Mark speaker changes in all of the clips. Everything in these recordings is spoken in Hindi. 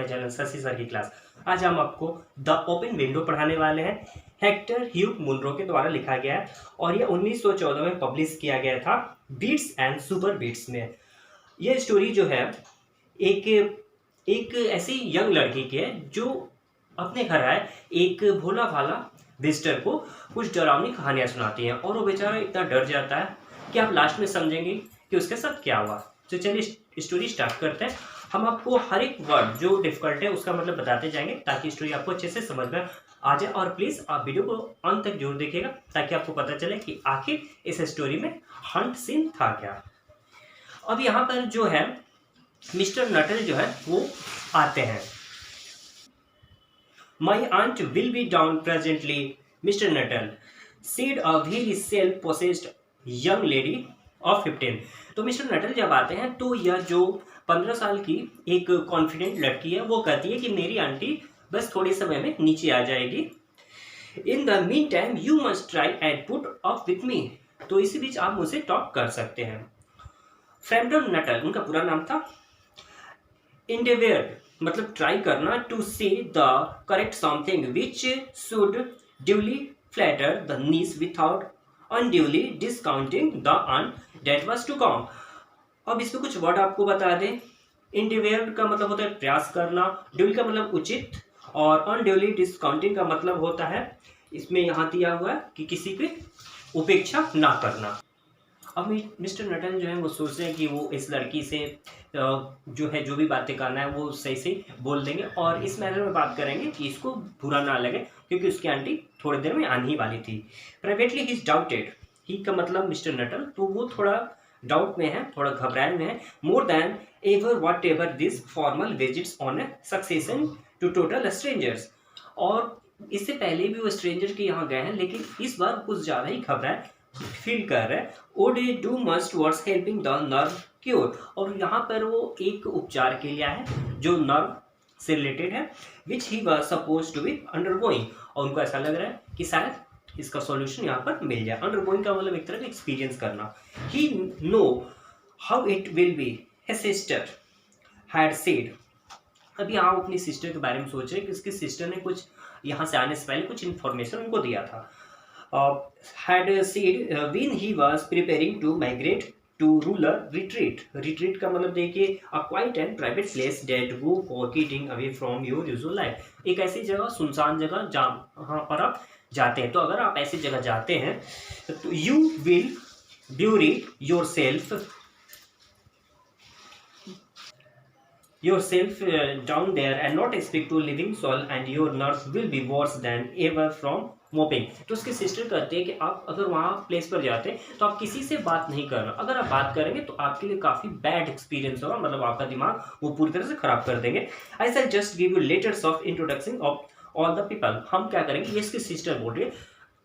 Speaker 1: हमारे चैनल शशि सर की क्लास। आज हम आपको द ओपन विंडो पढ़ाने वाले हैं। हेक्टर ह्यूग मुनरो के द्वारा लिखा गया है और ये 1914 में पब्लिश किया गया था बीट्स एंड सुपर बीट्स में। ये स्टोरी जो है एक एक ऐसी यंग लड़की की है जो अपने घर आए एक भोला भाला विजिटर को कुछ डरावनी कहानियां सुनाती है और वो बेचारा इतना डर जाता है कि आप लास्ट में समझेंगे कि उसके साथ क्या हुआ। तो चलिए स्टोरी स्टार्ट करते हैं। हम आपको हर एक वर्ड जो डिफिकल्ट है उसका मतलब बताते जाएंगे ताकि स्टोरी आपको अच्छे से समझ में आ जाए। और प्लीज़ आप वीडियो को अंत तक जरूर देखिएगा ताकि आपको पता चले कि आखिर इस स्टोरी में हंट सीन था क्या। अब यहाँ पर जो है मिस्टर नटल जो है वो आते हैं। My aunt will be down presently, Mr. Nuttall said a very self-possessed young lady of 15। तो मिस्टर नटल जब आते हैं तो यह जो 15 साल की एक कॉन्फिडेंट लड़की है वो कहती है कि मेरी आंटी बस थोड़े समय में नीचे आ जाएगी। In the mean time you must try and put up with me. तो इसी बीच आप मुझसे टॉक कर सकते हैं। फ्रैम्पटन नटल उनका पूरा नाम था। इंडेवेयर मतलब ट्राई करना, to say the correct something which should duly flatter the niece without unduly discounting the अर्न डेट वाज टू कम। अब इसमें कुछ वर्ड आपको बता दें। इंडेवेयर का मतलब होता है प्रयास करना, ड्यूली का मतलब उचित और अनड्यूली डिस्काउंटिंग का मतलब होता है इसमें यहाँ दिया हुआ है कि किसी की उपेक्षा ना करना। अब मिस्टर नटल जो है वो सोच रहे हैं कि वो इस लड़की से जो है जो भी बातें करना है वो सही से बोल देंगे और इस मैनर में बात करेंगे कि इसको बुरा ना लगे क्योंकि उसकी आंटी थोड़ी देर में आने ही वाली थी। प्राइवेटली ही इज डाउटेड, ही का मतलब मिस्टर नटल, तो वो थोड़ा डाउट में है, थोड़ा घबराए में है। More than ever what ever this formal visits on a succession to total strangers. और इससे पहले भी वो स्ट्रेंजर के यहाँ गए हैं लेकिन इस बार कुछ ज़्यादा ही घबराए फील कर रहे हैं। Would do much towards helping the nerve cure. और यहाँ पर वो एक उपचार के लिए है जो नर्व से रिलेटेड है which he was suppose to be undergoing. और उनको ऐसा लग रहा है कि शायद इसका सॉल्यूशन यहाँ पर मिल जाए। अंडरगोइंग का मतलब एक तरह का एक्सपीरियंस करना। He know how it will be his sister had said. अब यहाँ वो अपनी सिस्टर के बारे में सोच रहे कि उसकी सिस्टर ने कुछ यहाँ से आने से पहले कुछ इन्फॉर्मेशन उनको दिया था। had said when he was preparing to migrate to rural retreat। retreat का मतलब देखिए a quiet and private place that go for getting away from your usual life। एक ऐसी जगह, सुनसान जगह जहाँ पर आप जाते हैं। तो अगर आप ऐसी जगह जाते हैं तो you will bury yourself down there and not speak to living soul and your nerves will be worse than ever from mopping. तो उसके सिस्टर कहते हैं कि आप अगर वहाँ प्लेस पर जाते हैं तो आप किसी से बात नहीं करना। अगर आप बात करेंगे तो आपके लिए काफ़ी बैड एक्सपीरियंस होगा, मतलब आपका दिमाग वो पूरी तरह से खराब कर देंगे। I shall just give you letters of introduction of all the people. हम क्या करेंगे, ये इसकी सिस्टर बोल रही है,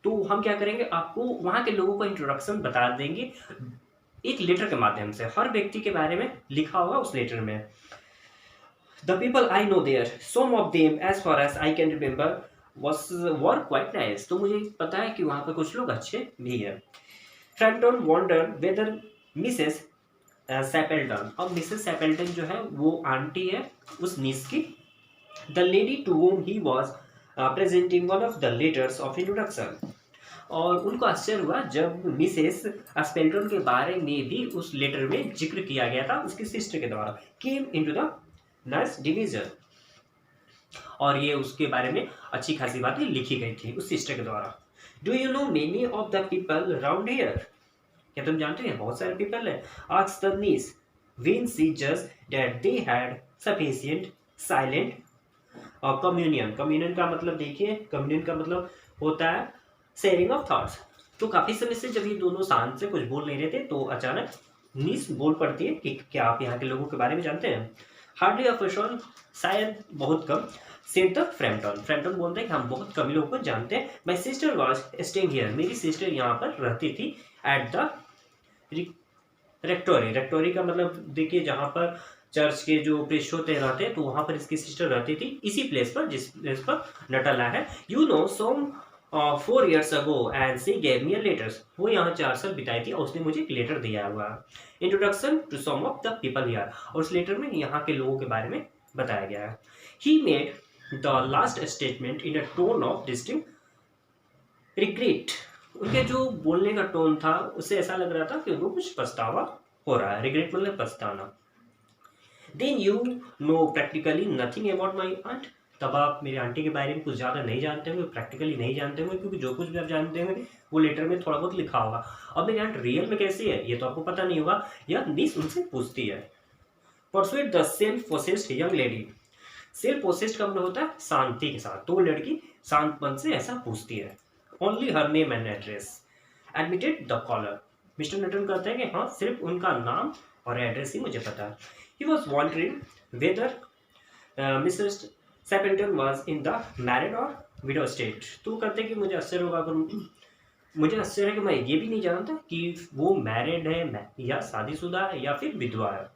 Speaker 1: तो हम क्या करेंगे आपको वहाँ के लोगों का इंट्रोडक्शन बता देंगे एक लेटर के माध्यम से। हर व्यक्ति के बारे में लिखा होगा उस लेटर में। The people I know there, some of them as far as I can remember were quite nice। तो मुझे पता है कि वहाँ पे कुछ लोग अच्छे भी हैं। Frampton wondered whether Mrs. Stapleton, अब मिसेस सैपल्टन जो है वो आंटी है उस नीस की। The lady to whom he was presenting one of the letters of introduction। और उनको आश्चर्य हुआ जब मिसेस स्पेल्टन के बारे में भी उस लेटर में जिक्र किया गया था उसकी सिस्टर के द्वारा। Came into the nurse division, और ये उसके बारे में अच्छी खासी बातें लिखी गई थी उस सिस्टर के द्वारा। Do you know many of the people around here. क्या तुम जानते हैं बहुत सारे पीपल है। Asked the niece when she judged that they had sufficient silent communion. Communion का मतलब देखिए, कम्युनियन का मतलब होता है शेयरिंग ऑफ थॉट्स। तो काफी समय से जब ये दोनों शांत से कुछ बोल नहीं रहे थे तो अचानक नीस बोल पड़ती है कि क्या आप यहाँ के लोगों के बारे में जानते हैं। हार्डली अ पर्सन, शायद बहुत कम। सेड द फ्रैम्पटन, फ्रैम्पटन बोलते हैं कि हम बहुत कम लोगों को जानते हैं। My sister was staying here, मेरी सिस्टर यहाँ पर रहती थी। एट द रेक्टोरी, रेक्टोरी का मतलब देखिए जहाँ पर चर्च के जो प्रीस्ट होते रहते हैं तो वहाँ पर इसकी सिस्टर रहती थी, इसी प्लेस पर जिस प्लेस पर नटल है। You know so 4 years ago and she gave me a letters। वो यहाँ 4 साल बिताई थी और उसने मुझे एक लेटर दिया हुआ। Introduction to some of the people here, और उस लेटर में यहाँ के लोगों के बारे में बताया गया है। He made the last statement in a tone of distinct regret. उनके जो बोलने का टोन था उससे ऐसा लग रहा था कि उनको कुछ पछतावा हो रहा है। रिग्रेट मतलब पछताना। Then you know practically nothing about my aunt. तब आप मेरी आंटी के बारे में कुछ ज़्यादा नहीं जानते होंगे, प्रैक्टिकली नहीं जानते होंगे, क्योंकि जो कुछ भी आप जानते होंगे वो लेटर में थोड़ा बहुत लिखा होगा। अब मेरी आंट रियल में कैसी है ये तो आपको पता नहीं होगा, या नीस उनसे पूछती है। Pursued the self possessed young lady. Self possessed का मतलब होता है शांति के साथ, तो वो लड़की शांत मन से ऐसा पूछती है। Only her name and address admitted the caller. Mr Nuttel कहते हैं कि हाँ सिर्फ उनका नाम और एड्रेस ही मुझे पता है। He was wondering whether Mr Sappleton was in the married or widow state. तो कहते हैं कि मुझे आश्चर्य होगा अगर, मुझे आश्चर्य है कि मैं ये भी नहीं जानता कि वो मैरिड है या शादीशुदा है या फिर विधवा है।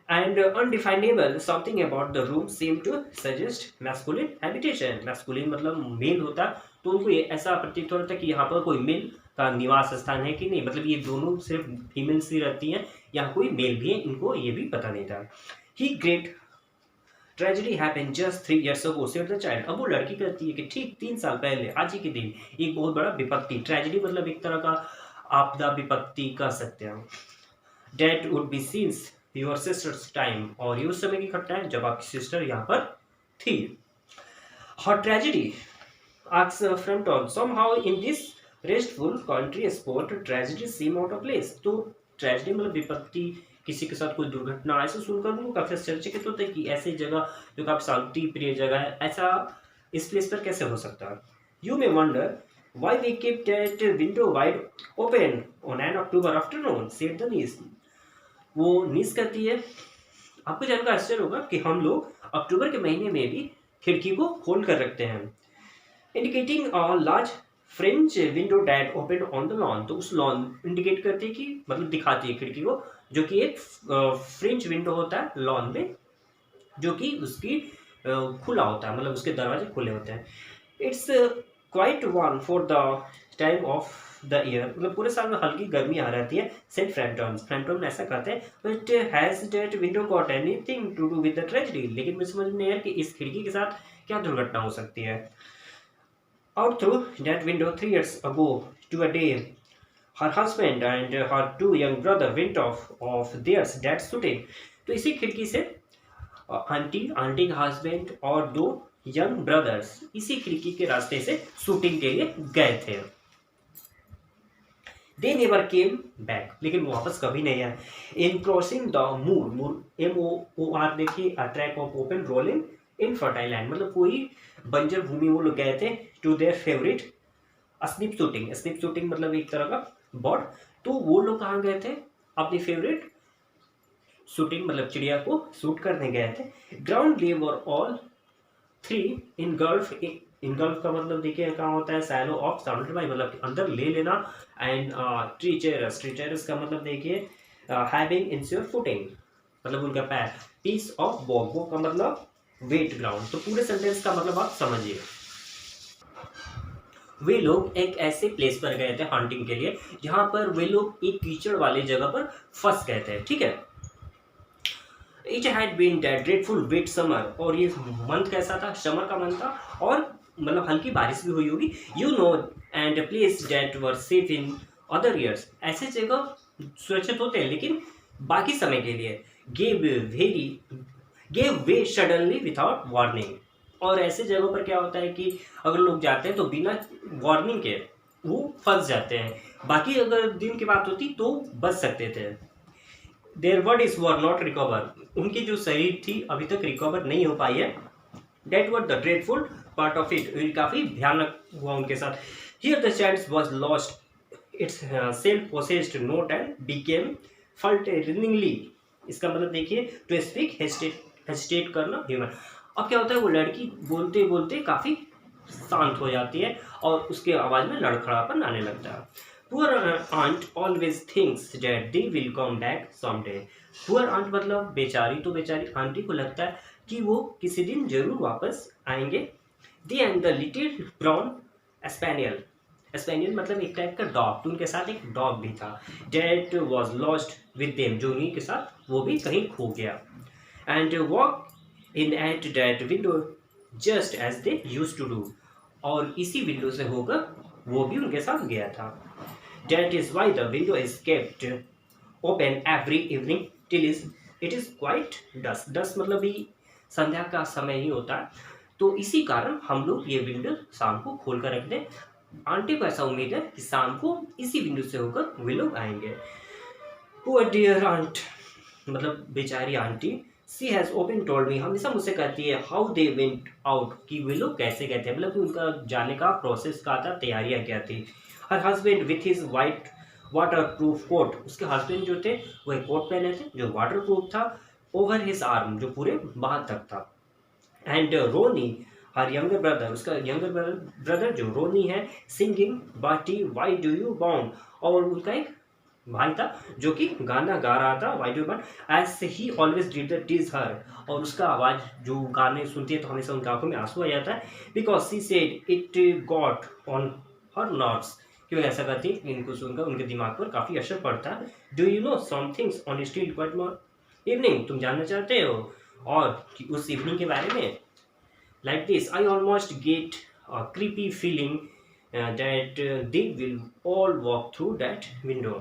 Speaker 1: And undefinable something about the room seemed to suggest masculine habitation। masculine मतलब मेल होता, तो उनको ये ऐसा प्रतीत हो रहा था कि यहाँ पर कोई मेल का निवास स्थान है कि नहीं, मतलब ये दोनों सिर्फ फीमेल्स ही रहती हैं, यहाँ कोई मेल भी है, इनको ये भी पता नहीं था। He great tragedy happened just 3 years ago said the child। अब वो लड़की कहती है कि ठीक 3 साल पहले आज ही के दिन एक बहुत बड़ा विपत्ति, ट्रेजेडी मतलब एक तरह का आपदा विपत्ति कह सकते हैं, that would be since your sister's time. और ये उस समय की घटना है जब आपकी सिस्टर यहाँ पर थी। Her tragedy asks Framton somehow in this restful country sport tragedy seem out of place। तो ट्रेजेडी मतलब विपत्ति, किसी के साथ कोई दुर्घटना, ऐसा सुनकर उनको काफी आश्चर्यचकित होता है कि ऐसी जगह जो काफी शांति प्रिय जगह है, ऐसा इस प्लेस पर कैसे हो सकता है। You may wonder why we kept that window wide open on an October afternoon said the niece। वो नीस कहती है आपको जानकर आश्चर्य होगा कि हम लोग अक्टूबर के महीने में भी खिड़की को खोल कर रखते हैं। Indicating a large French window that open on the lawn. तो उस लॉन इंडिकेट करती है कि मतलब दिखाती है खिड़की को, जो कि एक फ्रेंच विंडो होता है लॉन में, जो कि उसकी खुला होता है, मतलब उसके दरवाजे खुले होते हैं। It's quite warm for the time of the year. मतलब पूरे साल में हल्की गर्मी आ रहती है। सेंट फ्रैंटन फ्रैंटन ऐसा कहते हैं, but has that window got anything to do with the tragedy. लेकिन मुझे समझ में नहीं आया कि इस खिड़की के साथ क्या दुर्घटना हो सकती है। Out through that window 3 years ago to a day her husband and her 2 young brother went of theirs that shooting। तो इसी खिड़की से आंटी का हस्बैंड और 2 यंग ब्रदर्स इसी खिड़की के रास्ते से शूटिंग के लिए गए थे। They never came back. लेकिन वापस कभी नहीं आए। In crossing the moor MOOR देखिए, a track of open rolling infertile land, मतलब कोई बंजर भूमि वो लोग गए थे to their favourite snipe shooting. Snipe shooting मतलब एक तरह का बर्ड। तो वो लोग कहाँ गए थे, अपनी फेवरेट शूटिंग मतलब चिड़िया को शूट करने गए थे। Ground they were all 3 in gulf. In gulf का मतलब देखिए कहाँ होता है, सैलो ऑफ साउंडेड बाय, मतलब अंदर ले लेना। एंड ट्रीचेरस का मतलब देखिए हैविंग इंश्योर फुटिंग, मतलब उनका पैर। पीस ऑफ बॉग का मतलब वेट ग्राउंड। तो पूरे सेंटेंस का मतलब आप समझिए। वे लोग एक ऐसे प्लेस पर गए थे हंटिंग के लिए जहां पर वे लोग एक कीचड़ वाली जगह पर फंस गए थे, ठीक है। It had been that dreadful wet summer. और ये मंथ कैसा था, समर का मंथ था, और मतलब हल्की बारिश भी हुई होगी। You know and place that were safe in other years. ऐसे जगह सुरक्षित होते हैं लेकिन बाकी समय के लिए। गेव वे सडनली विदाउट वार्निंग। और ऐसे जगहों पर क्या होता है कि अगर लोग जाते हैं तो बिना वार्निंग के वो फंस जाते हैं। बाकी अगर दिन की बात होती तो बच सकते थे। Their bodies were not recover. उनकी जो शरीर थी अभी तक रिकवर नहीं हो पाई है। That were the dreadful part of it. काफी भयानक हुआ उनके साथ। Here the child was lost its self possessed note and became falteringly. इसका मतलब देखिए टू स्पीक हेजिटेट करना ह्यूमन। अब क्या होता है, वो लड़की बोलते बोलते काफी शांत हो जाती है और उसके आवाज में लड़खड़ापन आने लगता है। Poor aunt always thinks that they will come back someday. Poor aunt मतलब बेचारी, तो बेचारी आंटी को लगता है कि वो किसी दिन जरूर वापस आएंगे। They and the little brown spaniel. Spaniel मतलब एक टाइप का डॉग, तो उनके साथ एक डॉग भी था। That was lost with them, जो उन्हीं के साथ वो भी कहीं खो गया। And walk in at that window just as they used to do, और इसी विंडो से होकर वो भी उनके साथ गया था। That is why the window is kept open every evening till is it is quite dust. Dust मतलब भी संध्या का समय ही होता है, तो इसी कारण हम लोग ये विंडो शाम को खोल कर रख दें। आंटी को ऐसा उम्मीद है कि शाम को इसी विंडो से होकर वे लोग आएंगे। पुअर डियर आंट, मतलब बेचारी aunty, she has often told me, हमेशा मुझसे कहती है हाउ दे वेंट आउट, कि वे लोग कैसे गए थे, मतलब कि उनका जाने का प्रोसेस का था, तैयारियां क्या थी। हर husband with his white waterproof coat, उसके हस्बैंड जो थे वो एक कोट पहने थे जो वाटर प्रूफ था, ओवर हिज आर्म, जो पूरे बांह तक था। And Ronnie her younger brother, उसका यंगर ब्रदर जो रोनी है, singing Bertie why do you bound, और उनका एक भाई था जो कि गाना गा रहा था why do but as he always did the tease her, और उसका आवाज़ जो गाने सुनती है तो हमेशा उनकी आंखों में आंसू आ जाता है। Because she said it got on her nerves, क्यों ऐसा करती है, इनको सुनकर उनके दिमाग पर काफ़ी असर पड़ता है। Do you know some things on street but more evening, तुम जानना चाहते हो और कि उस इवनिंग के बारे में। Like this I almost get a creepy feeling that they will all walk through that window.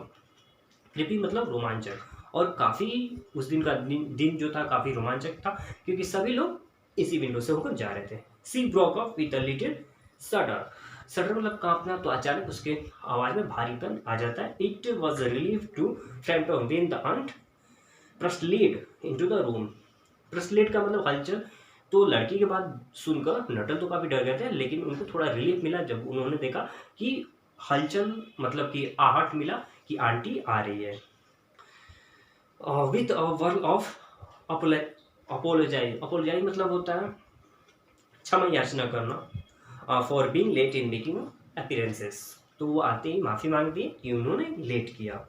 Speaker 1: Creepy मतलब रोमांचक, और काफ़ी उस दिन का दिन जो था काफ़ी रोमांचक था, क्योंकि सभी लोग इसी विंडो से होकर जा रहे थे। She broke off with a little shudder, shudder मतलब कांपना, तो अचानक उसके आवाज में भारीपन आ जाता है। It was relief to Framton when the aunt bustled into the room. Bustled का मतलब हलचल, तो लड़की के बात सुनकर नटन तो काफ़ी डर गए थे, लेकिन उनको थोड़ा रिलीफ मिला जब उन्होंने देखा कि हलचल मतलब कि आहट मिला कि आंटी आ रही है। With a word of apologise, apologise मतलब होता है क्षमा याचना करना, for being late in making appearances, तो वो आते ही माफ़ी मांग दी कि उन्होंने लेट किया,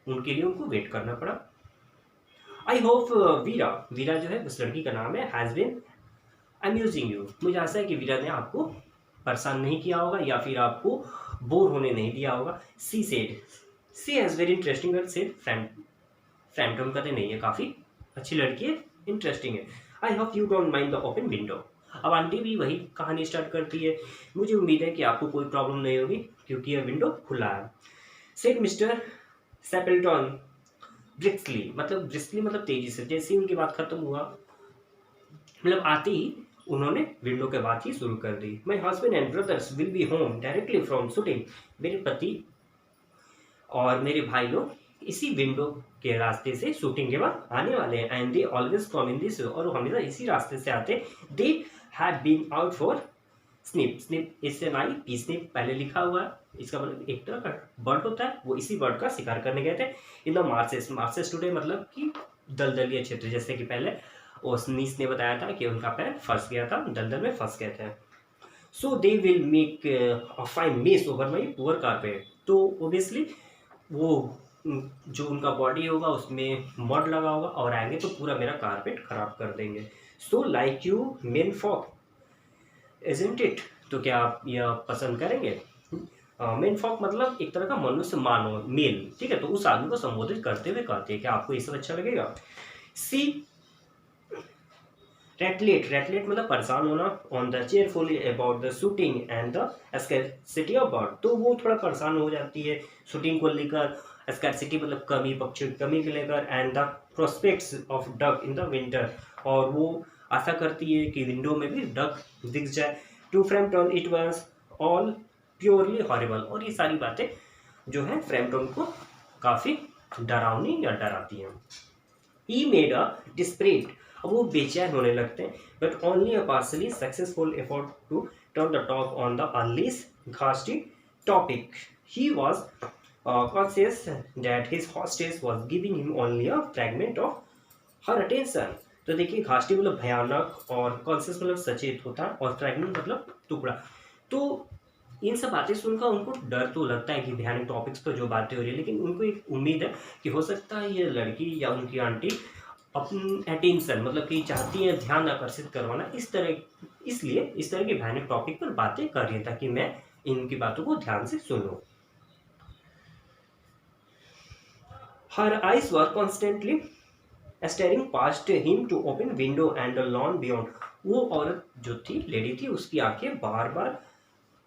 Speaker 1: उनके लिए उनको वेट करना पड़ा। आई होप वीरा, वीरा जो है उस लड़की का नाम है, हैज़ बिन अम्यूजिंग यू, मुझे आशा है कि वीरा ने आपको परेशान नहीं किया होगा या फिर आपको बोर होने नहीं दिया होगा। She said, she has very interesting girl said Frampton कहते नहीं है, काफ़ी अच्छी लड़की है, इंटरेस्टिंग है। I hope you don't mind the open window. अब आंटी भी वही कहानी स्टार्ट करती है, मुझे उम्मीद है कि आपको कोई प्रॉब्लम नहीं होगी क्योंकि यह विंडो खुला है। सेड मिस्टर सेपल्टन ब्रिक्सली, मतलब ब्रिस्कली मतलब तेजी से, जैसे ही उनकी बात खत्म हुआ, मतलब आते ही उन्होंने विंडो के बात ही शुरू कर दी। My husband and brothers will be home directly from shooting, मेरे पति और मेरे भाई लोग इसी विंडो के रास्ते से शूटिंग के बाद आने वाले हैं। And they always come in this, और वो हमेशा इसी रास्ते से आते। They have been out for snipe, snipe इससे नाई पी स्निप पहले लिखा हुआ है, इसका मतलब एक तरह का बर्ड होता है, वो इसी बर्ड का शिकार करने गए थे। In the marshes, marshes today मतलब कि दलदलीय क्षेत्र, जैसे कि पहले ओसनीस ने बताया था कि उनका पैर फंस गया था, दलदल में फंस गए थे। So they will make a fine mess over my poor carpet, तो ओबियसली वो जो उनका बॉडी होगा उसमें मड लगा होगा और आएंगे तो पूरा मेरा कारपेट खराब कर देंगे। So like you men folk isn't it, तो क्या आप यह पसंद करेंगे। मेन फॉक मतलब एक तरह का मनुष्य मानव, मेल, ठीक है, तो उस आदमी को संबोधित करते हुए कहते हैं कि आपको ये सब अच्छा लगेगा। सी रेटलेट, रेटलेट मतलब परेशान होना, on the cheerfully about the shooting and the scarcity of bird, तो वो थोड़ा परेशान हो जाती है शूटिंग को लेकर, स्कैरसिटी मतलब कमी, पक्षियों की कमी को लेकर, and the prospects of duck in the winter, और वो आशा करती है कि विंडो में भी डक दिख जाए। To Frampton it was all purely horrible, और ये सारी बातें जो है फ्रैम्पटन को काफ़ी डरावनी या डराती हैं। ही मेड अ डिस्परेट, अब वो बेचैन होने लगते हैं, but only a partially successful effort to turn the talk on the earlier's घास्टी topic. He was conscious that his hostess was giving him only a fragment of her attention, तो देखिए घास्टी मतलब भयानक, और कॉन्शियस मतलब सचेत होता है, और फ्रैगमेंट मतलब टुकड़ा। तो इन सब बातें सुनकर उनको डर तो लगता है कि भयानक टॉपिक्स पर जो बातें हो रही है, लेकिन उनको एक उम्मीद है कि हो सकता है ये लड़की या उनकी आंटी अपनी अटेंशन मतलब कि चाहती है ध्यान आकर्षित करवाना, इस तरह, इसलिए इस तरह के भयानक टॉपिक पर बातें कर रही है ताकि मैं इनकी बातों को ध्यान से सुनूं। Her eyes were constantly staring past him to open window and the lawn beyond. वो औरत जो थी, लेडी थी, उसकी आंखें बार बार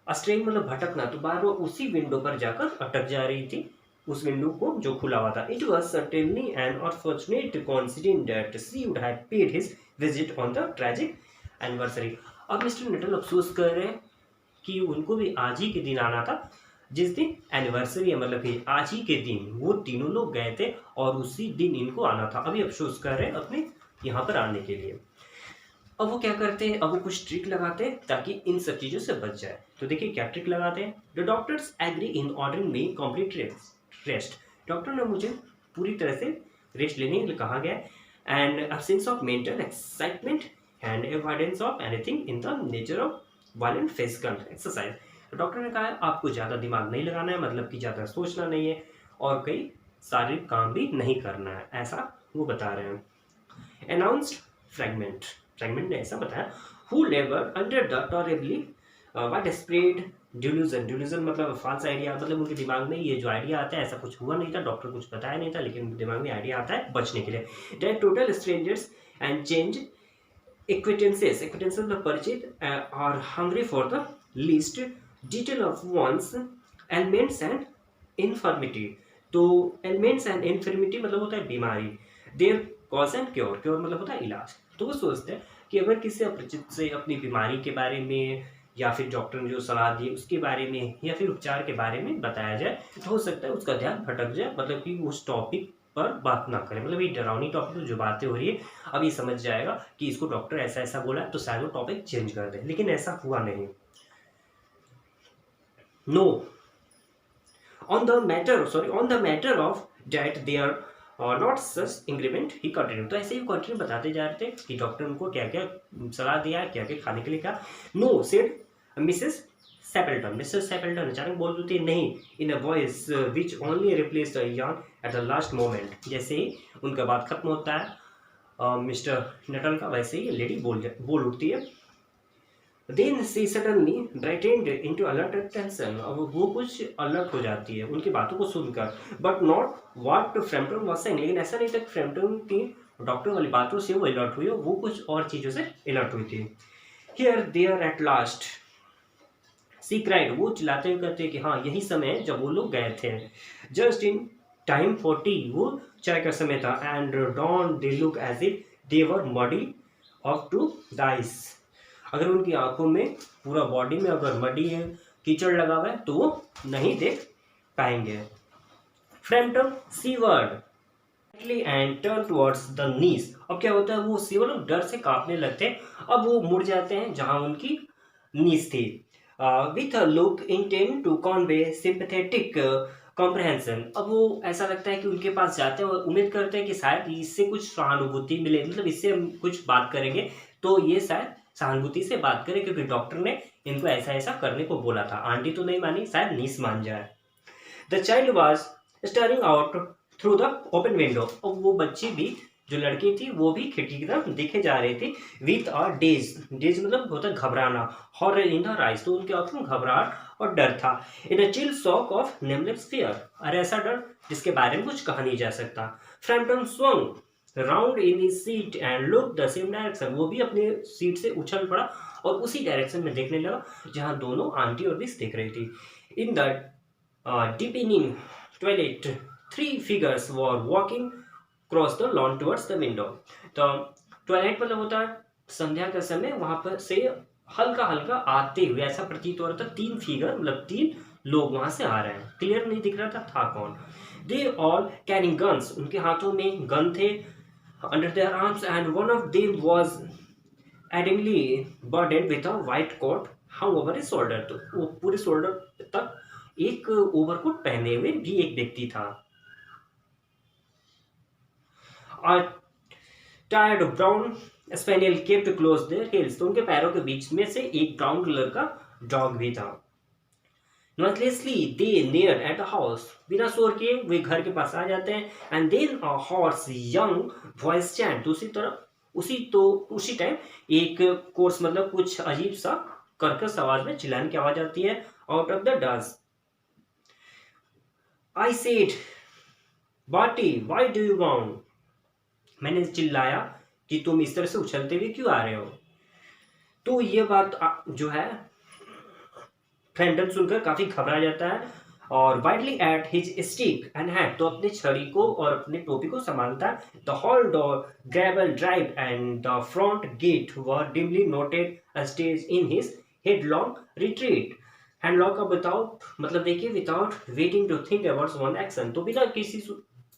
Speaker 1: स्ट्रेन मतलब भटकना, तो बार बार उसी विंडो पर जाकर अटक जा रही थी, उस विंडो को जो खुला हुआ था। It was certainly an unfortunate coincidence that she would have paid his visit on the tragic anniversary. अब मिस्टर निटल अफसोस कर रहे हैं कि उनको भी आज ही के दिन आना था, जिस दिन एनिवर्सरी है, मतलब कि आज ही के दिन वो तीनों लोग गए थे और उसी दिन इनको आना था। अभी अफसोस कर रहे हैं अपने यहाँ पर आने के लिए। अब वो क्या करते हैं, अब वो कुछ ट्रिक लगाते हैं ताकि इन सब चीज़ों से बच जाए। तो देखिए क्या ट्रिक लगाते हैं। The doctors agree in ordering me complete rest. Doctor ने मुझे पूरी तरह से रेस्ट लेने के लिए कहा गया and absence of mental excitement and avoidance of anything in the nature of violent physical exercise. Doctor ने कहा है आपको ज़्यादा दिमाग नहीं लगाना है, मतलब कि ज़्यादा सोचना नहीं है और कई शारीरिक काम भी नहीं करना है, ऐसा वो बता रहे हैं। अनाउंस्ड फ्रैगमेंट ने ऐसा बताया, who labour under the tolerably wide spread delusion मतलब फॉल्स आइडिया, मतलब उनके दिमाग में ये जो आइडिया आता है ऐसा कुछ हुआ नहीं था, डॉक्टर कुछ बताया नहीं था, लेकिन दिमाग में आइडिया आता है बचने के लिए। That total strangers and change acquaintances मतलब परिचित are hungry for the least detail of one's ailments and infirmity। तो ailments and infirmity मतलब होता है बीमारी, their cause and cure मतलब होता है इलाज। तो वो सोचते हैं कि अगर किसी अपरिचित से अपनी बीमारी के बारे में या फिर डॉक्टर ने जो सलाह दी उसके बारे में या फिर उपचार के बारे में बताया जाए तो हो सकता है उसका ध्यान भटक जाए, मतलब कि उस टॉपिक पर बात ना करें। मतलब ये डरावनी टॉपिक पर जो बातें हो रही है अब ये समझ जाएगा कि इसको डॉक्टर ऐसा ऐसा बोला है तो शायद वो टॉपिक चेंज कर दे, लेकिन ऐसा हुआ नहीं। No on the matter of that they are not such increment he continue. तो ऐसे ही कंटिन्यू बताते जा रहे थे कि डॉक्टर उनको क्या क्या सलाह दिया है, क्या क्या खाने के लिए कहा। नो सेड मिसेस सैपल्टन अचानक बोल देती है नहीं, in a voice which only replace the yawn at the last moment. जैसे ही उनका बात खत्म होता है मिस्टर नटल का, वैसे ही लेडी बोल उठती है। Then she suddenly brightened into alert attention. अब वो कुछ अलर्ट हो जाती है उनकी बातों को सुनकर, but not what Frampton was saying. लेकिन ऐसा नहीं था कि फ्रैम्पटन की डॉक्टर वाली बातों से वो अलर्ट हुई हो, वो कुछ और चीज़ों से अलर्ट हुई थी। Here there at last she cried, वो चिल्लाते हुए कहते हैं कि हाँ यही समय है जब वो लोग गए थे। Just in time for tea, वो चाय का समय था। And don't they look as if they were muddy off to dice. अगर उनकी आंखों में पूरा बॉडी में अगर मडी है, कीचड़ लगा हुआ है तो वो नहीं देख पाएंगे। Frampton seaward and turn towards the knees. अब क्या होता है, वो सीवर्ड डर से कांपने लगते हैं, अब वो मुड़ जाते हैं जहां उनकी नीज थी। With a look intended to convey sympathetic comprehension. अब वो ऐसा लगता है कि उनके पास जाते हैं और उम्मीद करते हैं कि शायद इससे कुछ सहानुभूति मिले, मतलब इससे हम कुछ बात करेंगे तो ये शायद सहानुभूति से बात करें, क्योंकि डॉक्टर ने इनको ऐसा ऐसा करने को बोला था। आंटी तो नहीं मानी, शायद नीस मान जाए। The child was starring out through the open window. और वो बच्ची भी, जो लड़की थी, वो भी खिड़की की तरफ देखे जा रही थी। विथ अ डेज मतलब होता है घबराना, हॉरर इन हर आइज, तो उनके आंखों में घबराहट और डर था। In a chill shock of nameless fear, और ऐसा डर जिसके बारे में कुछ कहा नहीं जा सकता। Frampton swung round in his seat and look the same direction. वो भी अपने सीट से उछल पड़ा और उसी डायरेक्शन में देखने लगा जहां दोनों आंटी और मिस देख रही थी। In the deepening twilight, three figures were walking across the lawn towards the window। तो ट्वाइलाइट मतलब होता है संध्या का समय, वहां पर से हल्का हल्का आते हुए ऐसा प्रतीत हो रहा था, तीन फिगर मतलब तीन लोग वहां से आ रहे हैं। क्लियर नहीं दिख रहा था कौन। दे ऑल कैरिंग गन्स, उनके हाथों में गन थे। Under their arms and one of them was additionally burdened with a white coat how over his shoulder. तो वो पूरे शोल्डर तक एक ओवरकोट पहने हुए भी एक व्यक्ति था। Tired brown spaniel kept close their heels. तो उनके पैरों के बीच में से एक ब्राउन कलर का डॉग भी था। Noiselessly they neared at a house। बिना शोर के वे घर के पास आ जाते हैं। And then a hoarse young voice chant. दूसरी तरफ उसी टाइम एक कोर्स मतलब कुछ अजीब सा कर्कश आवाज में चिल्लाने की आवाज आती है out of the dust. I said, Barty, why do you want? मैंने चिल्लाया कि तुम इस तरह से उछलते हुए क्यों आ रहे हो। तो ये बात जो है फ्रेंडन सुनकर काफी घबरा जाता है और widely at his stick and had, तो अपने छड़ी को और अपने टोपी को संभालता है। The hall door, gravel drive and the front gate were dimly noted a stage in his headlong retreat. Headlong का विदाउट मतलब देखिए without waiting to think about one action, तो बिना किसी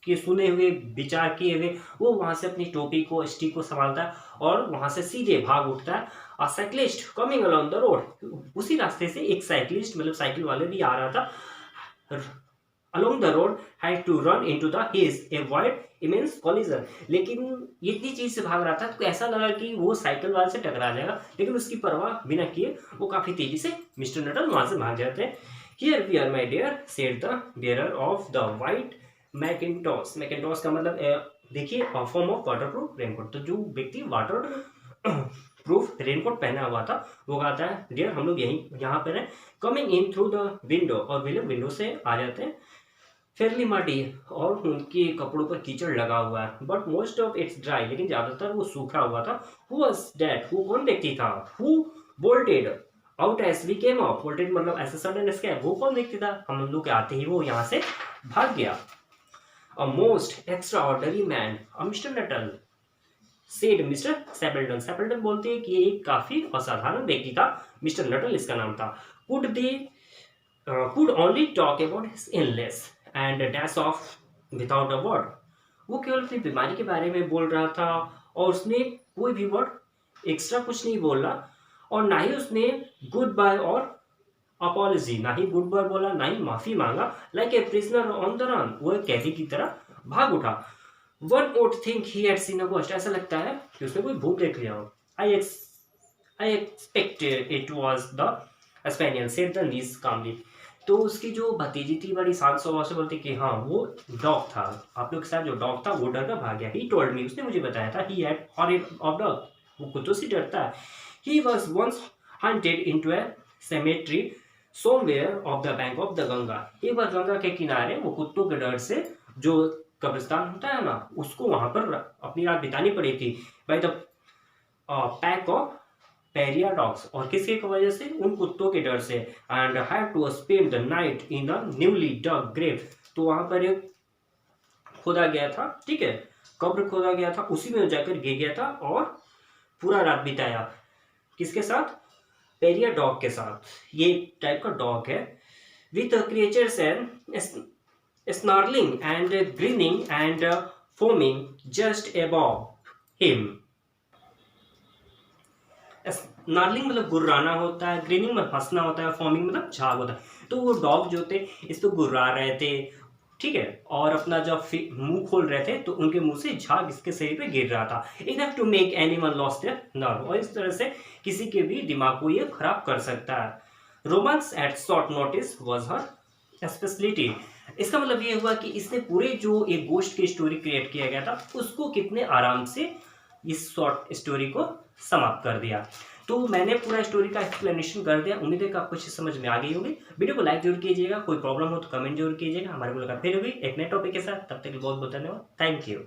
Speaker 1: के सुने हुए विचार किए हुए वो वहां से अपनी टोपी को स्टिक को संभालता है और वहां से सीधे भाग उठता है। अ cyclist coming along the road, उसी रास्ते से एक साइक्लिस्ट मतलब साइकिल वाले भी आ रहा था। Along the road had to run into the hedge avoid immense collision, लेकिन ये इतनी चीज से भाग रहा था तो ऐसा लगा कि वो साइकिल वाले से टकरा जाएगा, लेकिन उसकी परवाह बिना किए वो काफी तेजी से मिस्टर नटल वहां से भाग जाते हैं। Here we are my dear said the bearer of the white mackintosh. Mackintosh का मतलब देखिए फॉर्म ऑफ वाटरप्रूफ रेनकोट, तो जो व्यक्ति वाटर प्रूफ रेनकोट पहना हुआ था वो कहता है डियर हम लोग यहाँ पर हैं। Coming in through the window, और विंडो से आ जाते हैं। फेयरली मडी, और उनके कपड़ों पर कीचड़ लगा हुआ है, but most of its dry, लेकिन ज्यादातर वो सूखा हुआ था। हु वाज दैट, हु कौन व्यक्ति था। Who bolted out as we came up, bolted मतलब ऐसे सडन एस्केप, वो कौन व्यक्ति था, हम लोग के आते ही वो यहाँ से भाग गया। A most extraordinary man, mister Nuttall said mister Stapleton. Stapleton बोलते हैं कि ये एक काफी असाधारण व्यक्ति था, मिस्टर नटल इसका नाम था। Could they could only talk about his illness and dash off without a word, वो केवल अपनी बीमारी के बारे में बोल रहा था और उसने कोई भी वर्ड एक्स्ट्रा कुछ नहीं बोला, और ना ही उसने गुड बाय और अपॉलजी, ना ही गुड बाय बोला ना ही माफी मांगा। Like a prisoner on the run, वो एक कैदी की तरह भाग उठा। One would think he had seen a ghost, ऐसा लगता है कि उसने कोई भूत देख लिया हो। I expected it was the spaniel said the niece calmly, तो उसकी जो भतीजी थी बड़ी शांत स्वभाव से बोलती कि हाँ वो डॉग था, आप लोग के साथ जो डॉग था वो डर कर भाग गया। ही टोल्ड मी, उसने मुझे बताया था, he had horrored of dog, वो कुत्तों से डरता है। He was once hunted into a cemetery somewhere of the bank of the Ganga, एक बार गंगा के किनारे वो कुत्तों के डर से जो कब्रिस्तान होता है ना उसको वहां पर अपनी रात बितानी पड़ी थी by the pack of pariah dogs, और किसके वजह से, उन कुत्तों के डर से। And have to spend the night in a newly dug grave, तो वहां पर एक खोदा गया था, ठीक है, कब्र खोदा गया था, उसी में जाकर गिर गया था और पूरा रात बिताया। किसके साथ, पेरिया डॉग के साथ, ये टाइप का डॉग है। With creatures and snarling and grinning and foaming just above him. Snarling मतलब गुर्राना होता है, ग्रीनिंग मतलब हंसना होता है, फॉर्मिंग मतलब झाग होता है। तो वो डॉग जो थे इस तो गुर्रा रहे थे, ठीक है, और अपना जब मुंह खोल रहे थे तो उनके मुंह से झाग इसके शरीर पे गिर रहा था। Enough to make anyone lost their nerve, और इस तरह से किसी के भी दिमाग को ये खराब कर सकता है। Romance at short notice was her speciality, इसका मतलब ये हुआ कि इसने पूरे जो एक गोश्त की स्टोरी क्रिएट किया गया था उसको कितने आराम से इस शॉर्ट स्टोरी को समाप्त कर दिया। तो मैंने पूरा स्टोरी का एक्सप्लेनेशन कर दिया, उम्मीद है कि आपको चीज समझ में आ गई होगी। वीडियो को लाइक जरूर कीजिएगा, कोई प्रॉब्लम हो तो कमेंट जरूर कीजिएगा। हमारे मुलाकात फिर होगी एक नए टॉपिक के साथ, तब तक के बहुत बहुत धन्यवाद, थैंक यू।